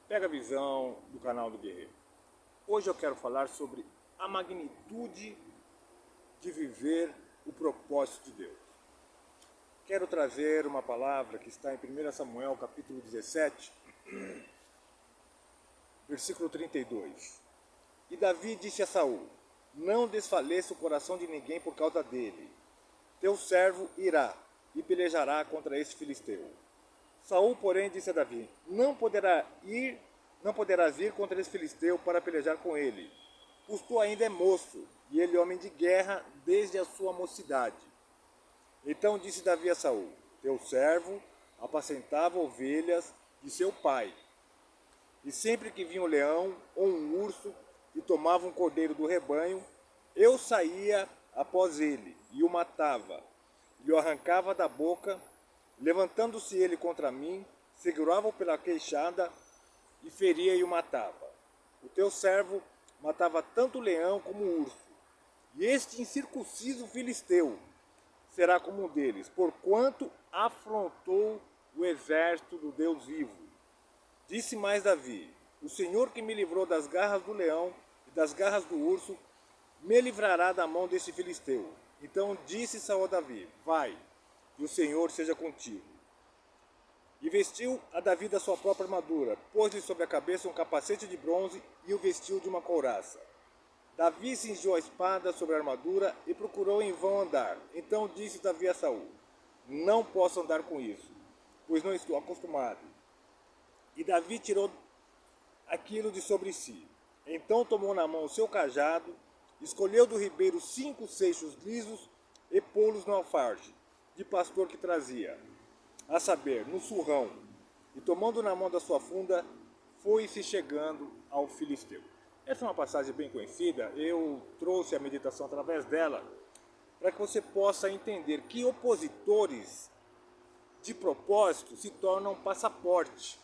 Pega a visão do canal do Guerreiro. Hoje eu quero falar sobre a magnitude de viver o propósito de Deus. Quero trazer uma palavra que está em 1 Samuel capítulo 17, versículo 32. E Davi disse a Saul: não desfaleça o coração de ninguém por causa dele. Teu servo irá e pelejará contra este filisteu. Saul, porém, disse a Davi: não poderás ir contra esse filisteu para pelejar com ele, pois tu ainda é moço, e ele homem de guerra desde a sua mocidade. Então disse Davi a Saul: teu servo apacentava ovelhas de seu pai, e sempre que vinha um leão ou um urso e tomava um cordeiro do rebanho, eu saía após ele e o matava, e o arrancava da boca. Levantando-se ele contra mim, segurava-o pela queixada e feria e o matava. O teu servo matava tanto o leão como o urso, e este incircunciso filisteu será como um deles, porquanto afrontou o exército do Deus vivo. Disse mais Davi: o Senhor que me livrou das garras do leão e das garras do urso, me livrará da mão deste filisteu. Então disse Saul a Davi: vai, e o Senhor seja contigo. E vestiu a Davi da sua própria armadura, pôs-lhe sobre a cabeça um capacete de bronze e o vestiu de uma couraça. Davi cingiu a espada sobre a armadura e procurou em vão andar. Então disse Davi a Saul: não posso andar com isso, pois não estou acostumado. E Davi tirou aquilo de sobre si. Então tomou na mão o seu cajado, escolheu do ribeiro 5 seixos lisos e pô-los no alfarje de pastor que trazia, a saber, no surrão, e tomando na mão da sua funda, foi-se chegando ao filisteu. Essa é uma passagem bem conhecida, eu trouxe a meditação através dela, para que você possa entender que opositores de propósito se tornam passaporte.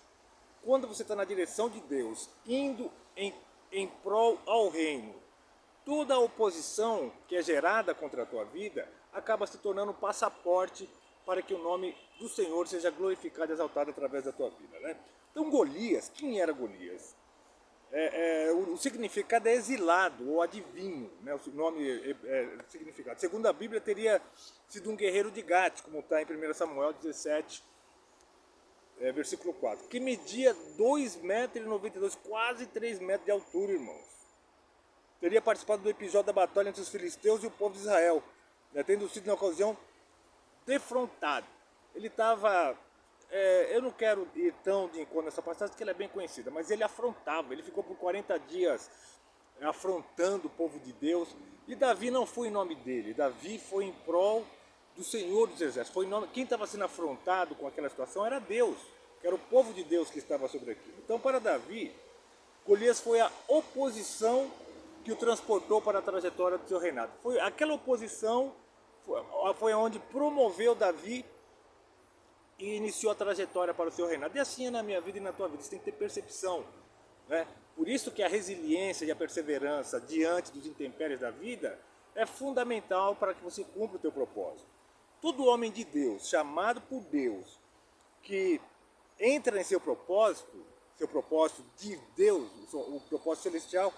Quando você está na direção de Deus, indo em prol ao reino, toda a oposição que é gerada contra a tua vida acaba se tornando um passaporte para que o nome do Senhor seja glorificado e exaltado através da tua vida, né? Então Golias, quem era Golias? O significado é exilado ou adivinho, né? O nome significado. Segundo a Bíblia, teria sido um guerreiro de Gate, como está em 1 Samuel 17, versículo 4, que media 2,92 m, quase 3 metros de altura, irmãos. Teria participado do episódio da batalha entre os filisteus e o povo de Israel, né, tendo sido na ocasião defrontado. Ele estava, eu não quero ir tão de encontro nessa passagem, porque ela é bem conhecida, mas ele afrontava, ele ficou por 40 dias afrontando o povo de Deus, e Davi não foi em nome dele, Davi foi em prol do Senhor dos Exércitos. Foi em nome, quem estava sendo afrontado com aquela situação era Deus, que era o povo de Deus que estava sobre aquilo. Então, para Davi, Golias foi a oposição que o transportou para a trajetória do seu reinado. Foi aquela oposição foi onde promoveu Davi e iniciou a trajetória para o seu reinado. E assim é na minha vida e na tua vida, você tem que ter percepção, né? Por isso que a resiliência e a perseverança diante dos intempéries da vida é fundamental para que você cumpra o teu propósito. Todo homem de Deus, chamado por Deus, que entra em seu propósito de Deus, o propósito celestial,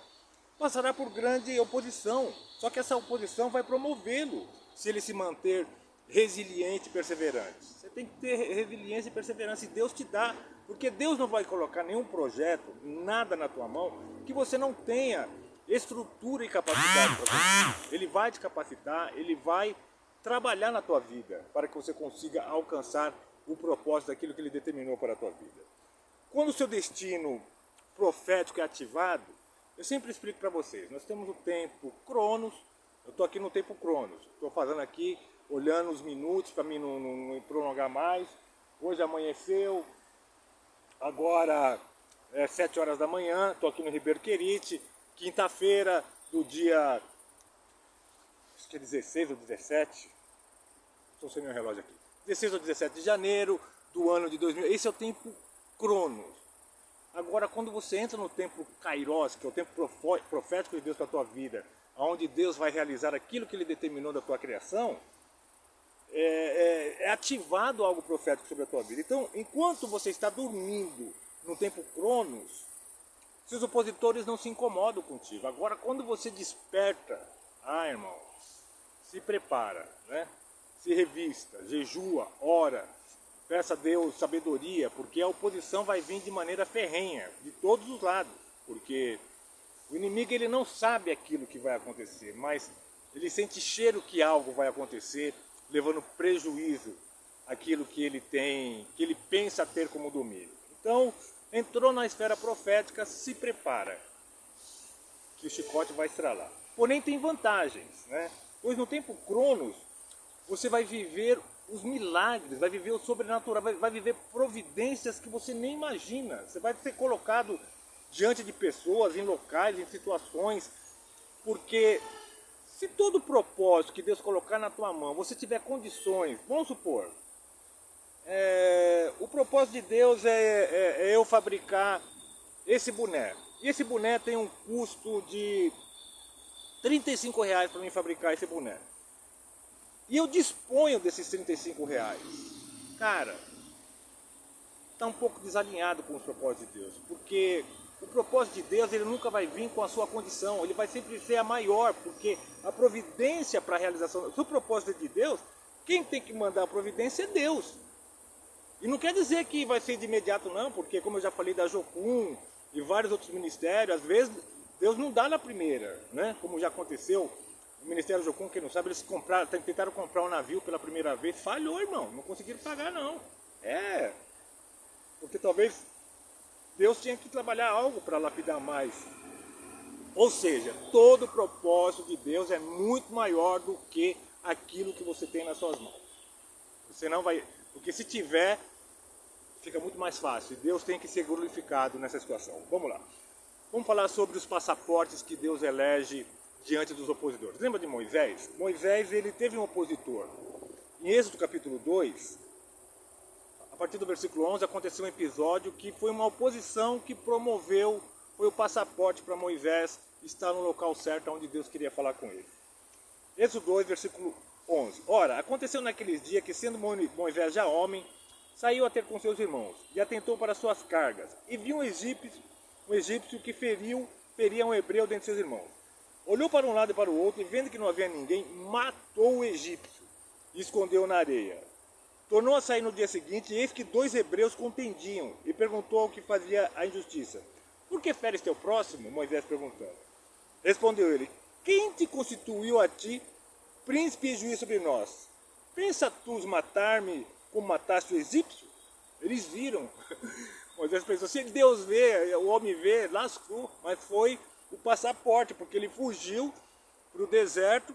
passará por grande oposição. Só que essa oposição vai promovê-lo se ele se manter resiliente e perseverante. Você tem que ter resiliência e perseverança, e Deus te dá, porque Deus não vai colocar nenhum projeto, nada na tua mão, que você não tenha estrutura e capacidade para conseguir. Ele vai te capacitar, ele vai trabalhar na tua vida, para que você consiga alcançar o propósito daquilo que ele determinou para a tua vida. Quando o seu destino profético é ativado, eu sempre explico para vocês, nós temos o tempo Cronos, eu estou aqui no tempo Cronos, estou fazendo aqui, olhando os minutos para mim não prolongar mais. Hoje amanheceu, agora é 7 horas da manhã, estou aqui no Ribeiro Querite, quinta-feira do dia, acho que é 16 ou 17, estou sem meu relógio aqui, 16 ou 17 de janeiro do ano de 2000, esse é o tempo Cronos. Agora, quando você entra no tempo Kairos, que é o tempo profético de Deus para a tua vida, onde Deus vai realizar aquilo que Ele determinou da tua criação, é ativado algo profético sobre a tua vida. Então, enquanto você está dormindo, no tempo Cronos, seus opositores não se incomodam contigo. Agora, quando você desperta, irmão, se prepara, né? Se revista, jejua, ora, peça a Deus sabedoria, porque a oposição vai vir de maneira ferrenha, de todos os lados, porque o inimigo ele não sabe aquilo que vai acontecer, mas ele sente cheiro que algo vai acontecer, levando prejuízo àquilo que ele tem, que ele pensa ter como domínio. Então, entrou na esfera profética, se prepara, que o chicote vai estralar. Porém, tem vantagens, né? Pois no tempo Cronos, você vai viver os milagres, vai viver o sobrenatural, vai viver providências que você nem imagina. Você vai ser colocado diante de pessoas, em locais, em situações, porque se todo o propósito que Deus colocar na tua mão, você tiver condições, vamos supor, o propósito de Deus é eu fabricar esse boné. E esse boné tem um custo de R$ 35 para mim fabricar esse boné. E eu disponho desses R$ 35. Cara, está um pouco desalinhado com os propósitos de Deus, porque o propósito de Deus ele nunca vai vir com a sua condição, ele vai sempre ser a maior, porque a providência para a realização do propósito de Deus, quem tem que mandar a providência é Deus. E não quer dizer que vai ser de imediato não, porque como eu já falei da Jocum e vários outros ministérios, às vezes Deus não dá na primeira, né? Como já aconteceu, o Ministério Jocum, quem não sabe, eles tentaram comprar um navio pela primeira vez, falhou, irmão, não conseguiram pagar não. Porque talvez Deus tinha que trabalhar algo para lapidar mais. Ou seja, todo o propósito de Deus é muito maior do que aquilo que você tem nas suas mãos. Você não vai, porque se tiver, fica muito mais fácil. Deus tem que ser glorificado nessa situação. Vamos lá. Vamos falar sobre os passaportes que Deus elege diante dos opositores. Lembra de Moisés? Moisés ele teve um opositor. Em Êxodo capítulo 2, a partir do versículo 11, aconteceu um episódio que foi uma oposição que promoveu, foi o passaporte para Moisés estar no local certo onde Deus queria falar com ele. Êxodo 2, versículo 11. Ora, aconteceu naqueles dias que, sendo Moisés já homem, saiu a ter com seus irmãos e atentou para suas cargas, e viu um egípcio que feria um hebreu dentre seus irmãos. Olhou para um lado e para o outro, e vendo que não havia ninguém, matou o egípcio e escondeu na areia. Tornou a sair no dia seguinte, e eis que 2 hebreus contendiam, e perguntou ao que fazia a injustiça. Por que feres teu próximo? Moisés perguntando. Respondeu ele, quem te constituiu a ti, príncipe e juiz sobre nós? Pensa tu matar-me como mataste o egípcio? Eles viram. Moisés pensou, se Deus vê, o homem vê, lascou, mas foi o passaporte, porque ele fugiu para o deserto,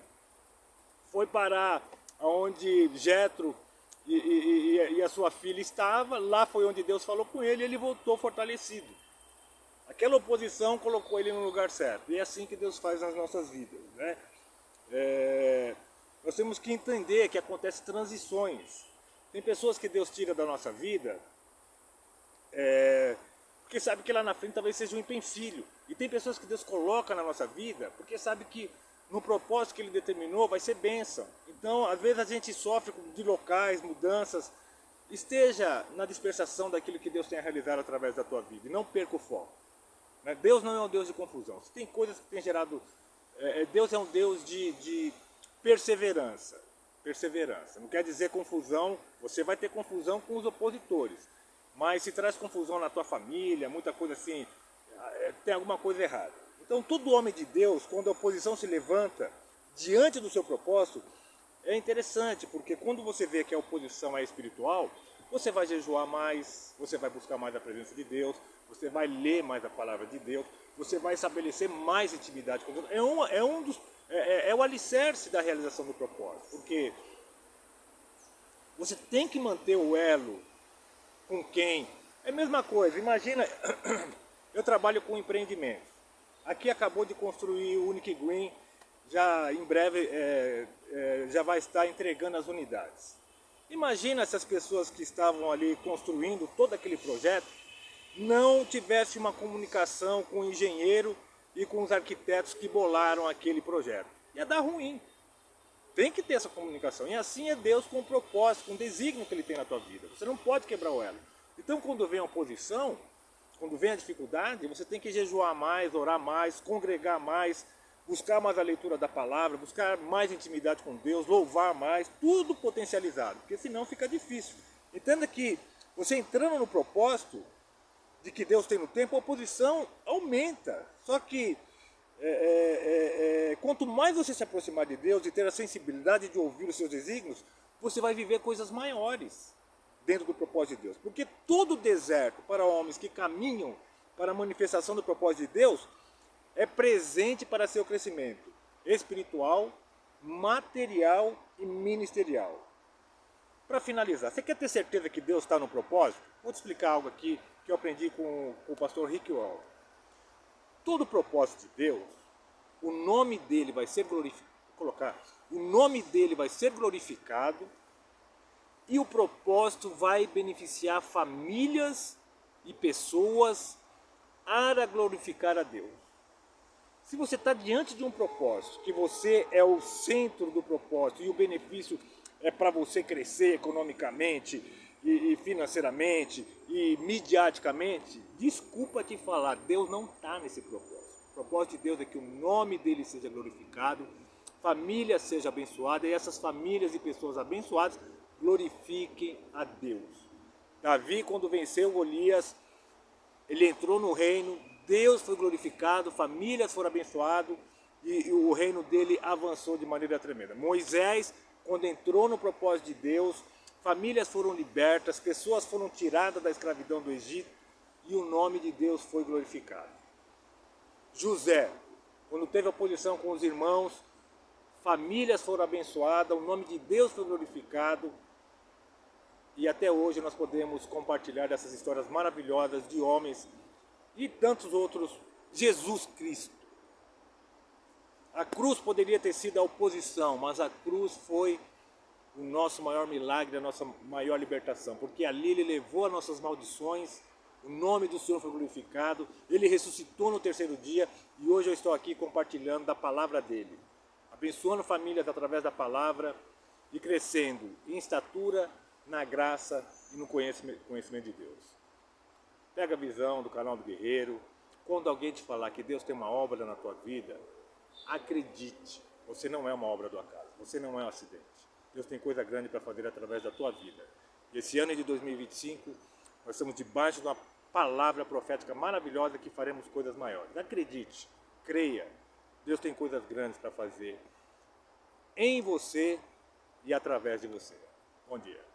foi parar onde Jetro e a sua filha estava, lá foi onde Deus falou com ele e ele voltou fortalecido. Aquela oposição colocou ele no lugar certo, e é assim que Deus faz nas nossas vidas, né? Nós temos que entender que acontecem transições. Tem pessoas que Deus tira da nossa vida, porque sabe que lá na frente talvez seja um empecilho. E tem pessoas que Deus coloca na nossa vida, porque sabe que no propósito que Ele determinou vai ser bênção. Então, às vezes a gente sofre de locais, mudanças. Esteja na dispersação daquilo que Deus tem a realizar através da tua vida, e não perca o foco. Deus não é um Deus de confusão. Se tem coisas que tem gerado... Deus é um Deus de perseverança. Perseverança. Não quer dizer confusão, você vai ter confusão com os opositores. Mas se traz confusão na tua família, muita coisa assim, tem alguma coisa errada. Então todo homem de Deus, quando a oposição se levanta diante do seu propósito, é interessante, porque quando você vê que a oposição é espiritual, você vai jejuar mais, você vai buscar mais a presença de Deus, você vai ler mais a palavra de Deus, você vai estabelecer mais intimidade com Deus. É o alicerce da realização do propósito, porque você tem que manter o elo com quem. É a mesma coisa, imagina, eu trabalho com empreendimento. Aqui acabou de construir o Unique Green, já em breve já vai estar entregando as unidades. Imagina se as pessoas que estavam ali construindo todo aquele projeto não tivesse uma comunicação com o engenheiro e com os arquitetos que bolaram aquele projeto. Ia dar ruim. Tem que ter essa comunicação. E assim é Deus com o propósito, com o desígnio que Ele tem na tua vida. Você não pode quebrar o elo. Então quando vem a oposição, quando vem a dificuldade, você tem que jejuar mais, orar mais, congregar mais, buscar mais a leitura da palavra, buscar mais intimidade com Deus, louvar mais, tudo potencializado, porque senão fica difícil. Entenda que você entrando no propósito de que Deus tem no tempo, a oposição aumenta. Só que quanto mais você se aproximar de Deus e ter a sensibilidade de ouvir os seus desígnios, você vai viver coisas maiores dentro do propósito de Deus. Porque todo deserto para homens que caminham para a manifestação do propósito de Deus é presente para seu crescimento espiritual, material e ministerial. Para finalizar, você quer ter certeza que Deus está no propósito? Vou te explicar algo aqui que eu aprendi com o pastor Rick Warren. Todo propósito de Deus, o nome dele vai ser glorificado e o propósito vai beneficiar famílias e pessoas para glorificar a Deus. Se você está diante de um propósito, que você é o centro do propósito e o benefício é para você crescer economicamente e financeiramente e midiaticamente, desculpa te falar, Deus não está nesse propósito. O propósito de Deus é que o nome dele seja glorificado, família seja abençoada e essas famílias e pessoas abençoadas glorifiquem a Deus. Davi, quando venceu Golias, ele entrou no reino, Deus foi glorificado, famílias foram abençoadas e o reino dele avançou de maneira tremenda. Moisés, quando entrou no propósito de Deus, famílias foram libertas, pessoas foram tiradas da escravidão do Egito e o nome de Deus foi glorificado. José, quando teve oposição com os irmãos, famílias foram abençoadas, o nome de Deus foi glorificado e até hoje nós podemos compartilhar dessas histórias maravilhosas de homens e tantos outros. Jesus Cristo. A cruz poderia ter sido a oposição, mas a cruz foi o nosso maior milagre, a nossa maior libertação, porque ali ele levou as nossas maldições, o nome do Senhor foi glorificado, ele ressuscitou no terceiro dia e hoje eu estou aqui compartilhando da palavra dele, abençoando famílias através da palavra e crescendo em estatura, na graça e no conhecimento de Deus. Pega a visão do canal do Guerreiro. Quando alguém te falar que Deus tem uma obra na tua vida, acredite, você não é uma obra do acaso, você não é um acidente. Deus tem coisa grande para fazer através da tua vida. E esse ano de 2025, nós estamos debaixo de uma palavra profética maravilhosa que faremos coisas maiores. Acredite, creia, Deus tem coisas grandes para fazer em você e através de você. Bom dia.